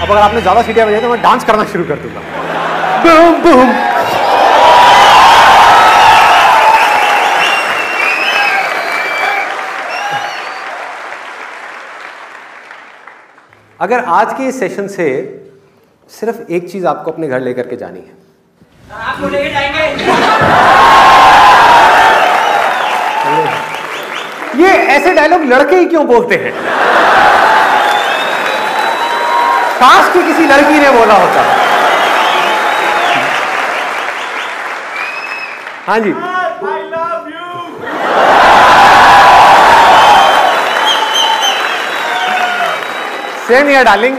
अब अगर आपने ज्यादा सीटियां बजाई तो मैं डांस करना शुरू कर दूंगा। Boom boom. अगर आज के इस सेशन से सिर्फ एक चीज आपको अपने घर लेकर के जानी है, आपको लेके जाएंगे। ये ऐसे डायलॉग लड़के ही क्यों बोलते हैं? काश कि किसी लड़की ने बोला होता। हाँ जी, I love you। Same here darling.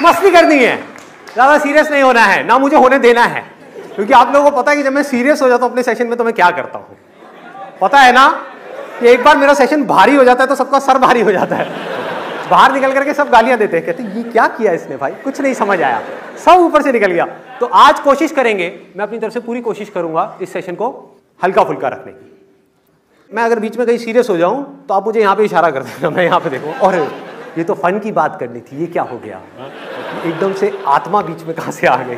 मस्ती करनी है, ज्यादा सीरियस नहीं होना है, ना मुझे होने देना है, क्योंकि आप लोगों को पता है कि जब मैं सीरियस हो जाता हूं अपने सेशन में तो मैं क्या करता हूं, पता है ना कि एक बार मेरा सेशन भारी हो जाता है तो सबका सर भारी हो जाता है, बाहर निकल करके सब गालियां देते हैं, कहते हैं ये क्या किया इसने भाई, कुछ नहीं समझ आया, सब ऊपर से निकल गया। तो आज कोशिश करेंगे, मैं अपनी तरफ से पूरी कोशिश करूंगा इस सेशन को हल्का फुल्का रखने की। मैं अगर बीच में कहीं सीरियस हो जाऊं तो आप मुझे यहां पे इशारा कर देना, मैं यहां पे देखूं और ये तो फन की बात करनी थी, ये क्या हो गया, एकदम से आत्मा बीच में कहां से आ गई,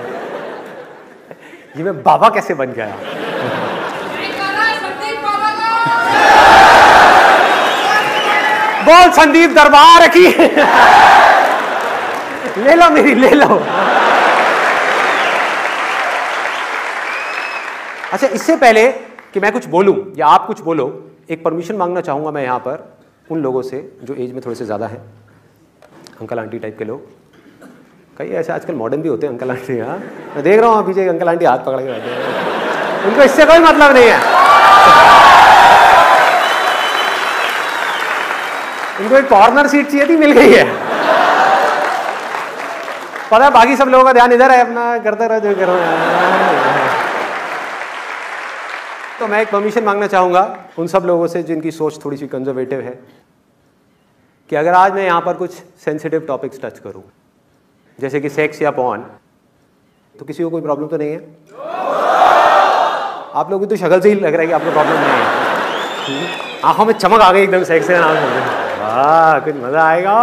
ये मैं बाबा कैसे बन गया। बोल संदीप दरबार की। ले लो मेरी, ले लो। अच्छा, इससे पहले कि मैं कुछ बोलूं या आप कुछ बोलो, एक परमिशन मांगना चाहूंगा मैं यहां पर उन लोगों से जो एज में थोड़े से ज्यादा हैं, अंकल आंटी टाइप के लोग, कई ऐसे आजकल मॉडर्न भी होते हैं अंकल आंटी। हाँ, मैं देख रहा हूँ पीछे अंकल आंटी हाथ पकड़ के बैठे हैं, उनको इससे कोई मतलब नहीं है, उनको एक कॉर्नर सीट चाहिए थी, मिल गई है। पता है बाकी सब लोगों का ध्यान इधर है, अपना करते रहो जो करो। तो मैं एक परमिशन मांगना चाहूंगा उन सब लोगों से जिनकी सोच थोड़ी सी कंजर्वेटिव है, कि अगर आज मैं यहां पर कुछ सेंसिटिव टॉपिक्स टच करूं, जैसे कि सेक्स या पॉर्न, तो किसी को कोई प्रॉब्लम तो नहीं है? आप लोगों की तो शक्ल से ही लग रहा है कि आपको प्रॉब्लम नहीं है। आंखों में चमक आ गई एकदम, सेक्स का नाम सुन के, वाह कुछ मजा आएगा।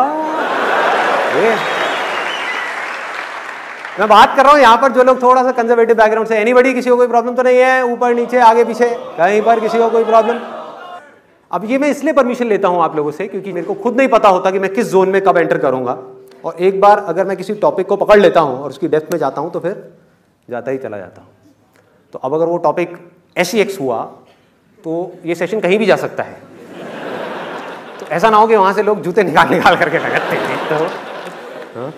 मैं बात कर रहा हूं यहां पर जो लोग थोड़ा सा कंजर्वेटिव बैकग्राउंड से, एनीबॉडी, किसी को कोई प्रॉब्लम तो नहीं है? ऊपर नीचे आगे पीछे कहीं पर किसी को कोई प्रॉब्लम? अब ये मैं इसलिए परमिशन लेता हूं आप लोगों से क्योंकि मेरे को खुद नहीं पता होता कि मैं किस जोन में कब एंटर करूंगा, और एक बार अगर मैं किसी टॉपिक को पकड़ लेता हूं और उसकी डेप्थ में जाता हूं तो फिर जाता ही चला जाता हूं। तो अब अगर वो टॉपिक SEX हुआ तो ये सेशन कहीं भी जा सकता है, तो ऐसा ना हो कि वहां से लोग जूते निकाल निकाल करके लगाते हैं। तो हाँ?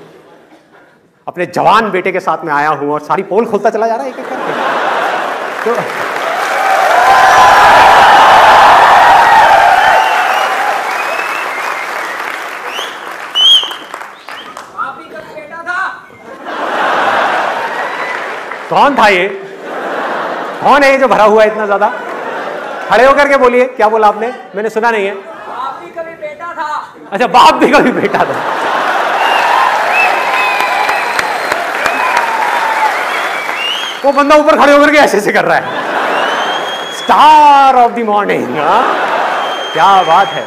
अपने जवान बेटे के साथ में आया हूं और सारी पोल खोलता चला जा रहा है एक एक करके। तो आप ही का बेटा था। कौन था ये? कौन है ये जो भरा हुआ है इतना ज्यादा? खड़े होकर के बोलिए, क्या बोला आपने? मैंने सुना नहीं है। आप ही का भी बेटा था। अच्छा, बाप भी कभी बेटा था। वो बंदा ऊपर खड़े होकर के ऐसे कर रहा है, स्टार ऑफ द मॉर्निंग। क्या बात है,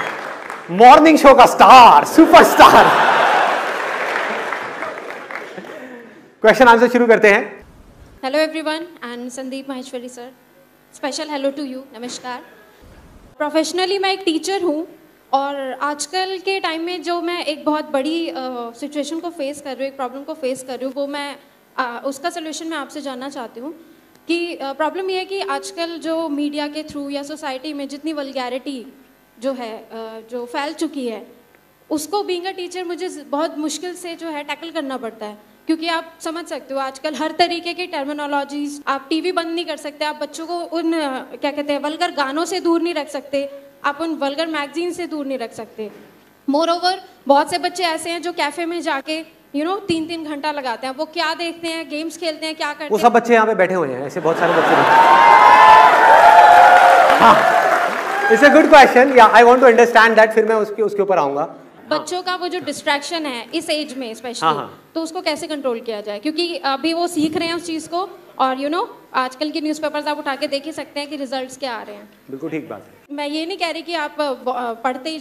मॉर्निंग शो का स्टार, सुपरस्टार। क्वेश्चन आंसर शुरू करते हैं। Hello everyone and Sandeep Maheshwari sir, special hello to you, नमस्कार। प्रोफेशनली मैं एक टीचर हूँ और आजकल के टाइम में जो मैं एक बहुत बड़ी सिचुएशन को फेस कर रही हूँ, एक प्रॉब्लम को फेस कर रही हूँ, वो मैं उसका सोल्यूशन मैं आपसे जानना चाहती हूँ कि प्रॉब्लम ये है कि आजकल जो मीडिया के थ्रू या सोसाइटी में जितनी वल्गैरिटी जो है जो फैल चुकी है, उसको बीइंग अ टीचर मुझे बहुत मुश्किल से जो है टैकल करना पड़ता है, क्योंकि आप समझ सकते हो आजकल हर तरीके की टर्मिनोलॉजीज, आप टीवी बंद नहीं कर सकते, आप बच्चों को उन क्या कहते हैं वल्गर गानों से दूर नहीं रख सकते, आप उन वल्गर मैगजीन से दूर नहीं रख सकते। मोर ओवर बहुत से बच्चे ऐसे हैं जो कैफे में जाके 3-3 घंटा लगाते हैं, वो क्या देखते हैं, गेम्स खेलते हैं, क्या करते हैं। वो सब बच्चे यहाँ पे बैठे हुए हैं, ऐसे बहुत सारे बच्चे। हाँ, इट्स अ गुड क्वेश्चन, या I want to understand that, फिर मैं उसके ऊपर आऊंगा। बच्चों का वो जो डिस्ट्रैक्शन है इस एज में स्पेशली, हाँ, हाँ। तो उसको कैसे कंट्रोल किया जाए, क्योंकि अभी वो सीख रहे हैं उस चीज़ को, और आजकल के न्यूज़पेपर्स आप उठा के देख ही सकते हैं कि रिजल्ट्स क्या आ रहे हैं। बिल्कुल ठीक बात है। मैं ये नहीं कह रही कि आप पढ़ते ही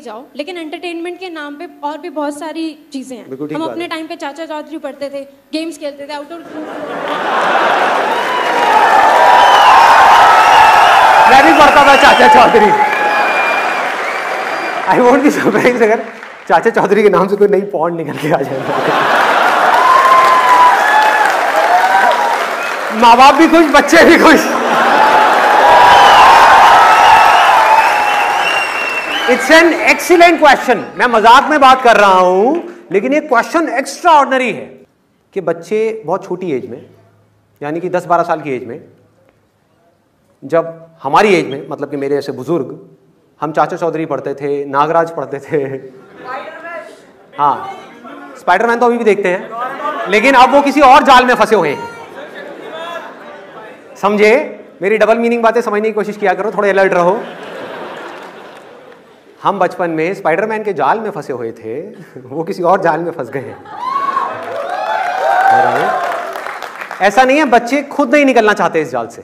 जाओ, लेकिन एंटरटेनमेंट के नाम पे और भी बहुत सारी चीजें हैं। हम अपने टाइम पे चाचा चौधरी पढ़ते थे, गेम्स खेलते थे, आउटडोर। मैं भी पढ़ता था Chacha Chaudhary. I won't be surprised अगर चाचा चौधरी के नाम से कोई नई पॉर्न निकल के आ जाए। माँ बाप भी खुश, बच्चे भी खुश। It's an excellent question. मैं मजाक में बात कर रहा हूं, लेकिन ये क्वेश्चन एक्स्ट्रा ऑर्डिनरी है कि बच्चे बहुत छोटी एज में, यानी कि 10-12 साल की एज में, जब हमारी एज में, मतलब कि मेरे ऐसे बुजुर्ग, हम चाचा चौधरी पढ़ते थे, नागराज पढ़ते थे। हाँ, स्पाइडरमैन तो अभी भी देखते हैं, लेकिन अब वो किसी और जाल में फंसे हुए हैं। समझे? मेरी डबल मीनिंग बातें समझने की कोशिश किया करो, थोड़े अलर्ट रहो। हम बचपन में स्पाइडरमैन के जाल में फंसे हुए थे, वो किसी और जाल में फंस गए हैं। ऐसा नहीं है बच्चे खुद नहीं निकलना चाहते इस जाल से,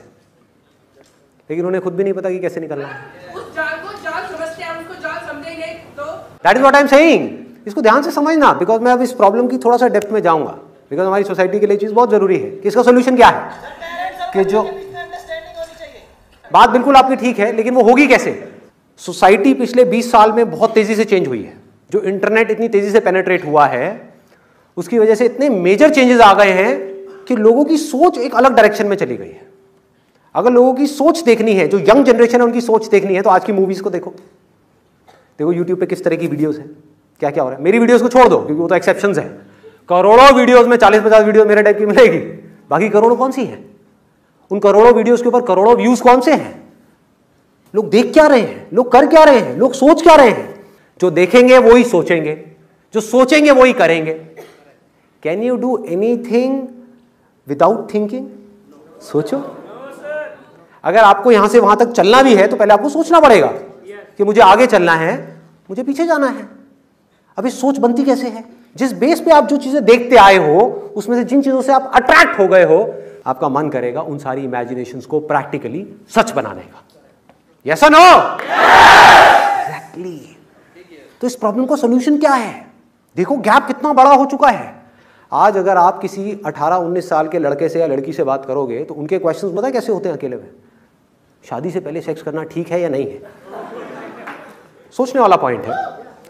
लेकिन उन्हें खुद भी नहीं पता कि कैसे निकलना है। उस जाल को जाल समझते हैं, उसको जाल समझेंगे तो that is what I am saying. इसको ध्यान से समझना, बिकॉज मैं अब इस प्रॉब्लम की थोड़ा सा डेप्थ में जाऊंगा, बिकॉज हमारी सोसाइटी के लिए चीज बहुत जरूरी है कि इसका सोल्यूशन क्या है। कि जो बात बिल्कुल आपकी ठीक है, लेकिन वो होगी कैसे? सोसाइटी पिछले 20 साल में बहुत तेजी से चेंज हुई है। जो इंटरनेट इतनी तेजी से पेनेट्रेट हुआ है, उसकी वजह से इतने मेजर चेंजेस आ गए हैं कि लोगों की सोच एक अलग डायरेक्शन में चली गई है। अगर लोगों की सोच देखनी है, जो यंग जनरेशन है उनकी सोच देखनी है, तो आज की मूवीज को देखो। देखो यूट्यूब पे किस तरह की वीडियोस है, क्या क्या हो रहा है। मेरी वीडियोस को छोड़ दो, क्योंकि वो तो एक्सेप्शंस है। करोड़ों वीडियोस में 40-50 वीडियो मेरे टाइप की मिलेगी, बाकी करोड़ों कौन सी है? उन करोड़ों वीडियोस के ऊपर करोड़ों व्यूज कौन से हैं? लोग देख क्या रहे हैं, लोग कर क्या रहे हैं, लोग सोच क्या रहे हैं? जो देखेंगे वो ही सोचेंगे, जो सोचेंगे वो ही करेंगे। Can you do anything without thinking? सोचो। अगर आपको यहां से वहां तक चलना भी है तो पहले आपको सोचना पड़ेगा कि मुझे आगे चलना है, मुझे पीछे जाना है। अभी सोच बनती कैसे है? जिस बेस पे आप जो चीजें देखते आए हो, उसमें से जिन चीजों से आप अट्रैक्ट हो गए हो, आपका मन करेगा उन सारी इमेजिनेशंस को प्रैक्टिकली सच बनाने का। यस और नो? एग्जैक्टली। तो इस प्रॉब्लम का सॉल्यूशन क्या है? देखो गैप कितना बड़ा हो चुका है। आज अगर आप किसी 18-19 साल के लड़के से या लड़की से बात करोगे तो उनके क्वेश्चंस पता है कैसे होते हैं अकेले में? शादी से पहले सेक्स करना ठीक है या नहीं है? सोचने वाला पॉइंट है।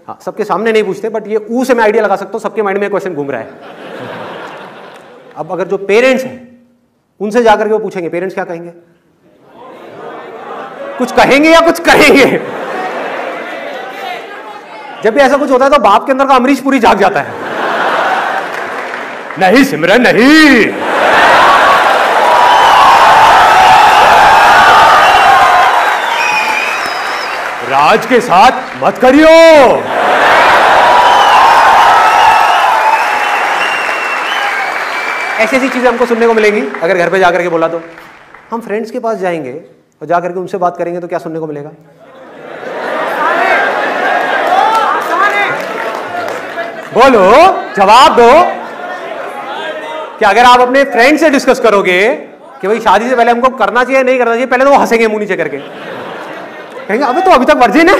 हाँ, सबके सामने नहीं पूछते, बट ये ऊ से मैं आइडिया लगा सकता हूँ, सबके माइंड में क्वेश्चन घूम रहा है। अब अगर जो पेरेंट्स हैं उनसे जाकर के वो पूछेंगे, पेरेंट्स क्या कहेंगे? कुछ कहेंगे या कुछ करेंगे? जब भी ऐसा कुछ होता है तो बाप के अंदर का अमरीश पुरी जाग जाता है। नहीं सिमरन नहीं, राज के साथ मत करियो। ऐसी ऐसी चीजें हमको सुनने को मिलेंगी अगर घर पे जाकर के बोला तो। हम फ्रेंड्स के पास जाएंगे और जाकर के उनसे बात करेंगे तो क्या सुनने को मिलेगा? बोलो, जवाब दो। क्या अगर आप अपने फ्रेंड से डिस्कस करोगे कि भाई शादी से पहले हमको करना चाहिए नहीं करना चाहिए, पहले तो वो हंसेंगे मुंह नीचे करके, कहेंगे अबे तो अभी तक वर्जिन है।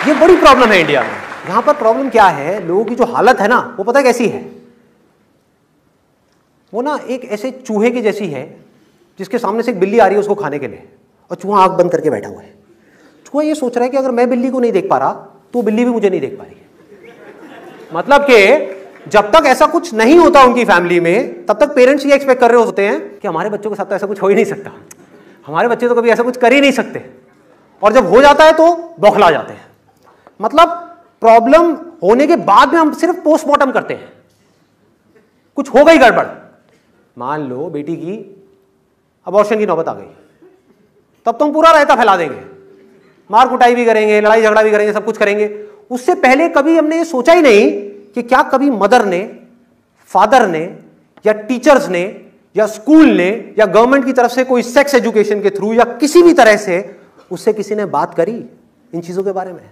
ये बड़ी प्रॉब्लम है इंडिया में। यहां पर प्रॉब्लम क्या है, लोगों की जो हालत है ना, वो पता है कैसी है? वो ना एक ऐसे चूहे की जैसी है जिसके सामने से एक बिल्ली आ रही है उसको खाने के लिए, और चूहा आंख बंद करके बैठा हुआ है। चूहा ये सोच रहा है कि अगर मैं बिल्ली को नहीं देख पा रहा तो बिल्ली भी मुझे नहीं देख पा रही है। मतलब कि जब तक ऐसा कुछ नहीं होता उनकी फैमिली में, तब तक पेरेंट्स ये एक्सपेक्ट कर रहे होते हैं कि हमारे बच्चों के साथ तो ऐसा कुछ हो ही नहीं सकता, हमारे बच्चे तो कभी ऐसा कुछ कर ही नहीं सकते, और जब हो जाता है तो बौखला जाते हैं। मतलब प्रॉब्लम होने के बाद में हम सिर्फ पोस्टमार्टम करते हैं। कुछ हो गई गड़बड़, मान लो बेटी की अबॉर्शन की नौबत आ गई, तब तो हम पूरा रायता फैला देंगे, मार कुटाई भी करेंगे, लड़ाई झगड़ा भी करेंगे, सब कुछ करेंगे। उससे पहले कभी हमने ये सोचा ही नहीं कि क्या कभी मदर ने, फादर ने, या टीचर्स ने, या स्कूल ने, या गवर्नमेंट की तरफ से कोई सेक्स एजुकेशन के थ्रू या किसी भी तरह से उससे किसी ने बात करी इन चीजों के बारे में?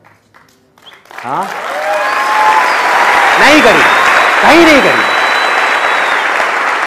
हाँ, नहीं करी, कहीं नहीं करी।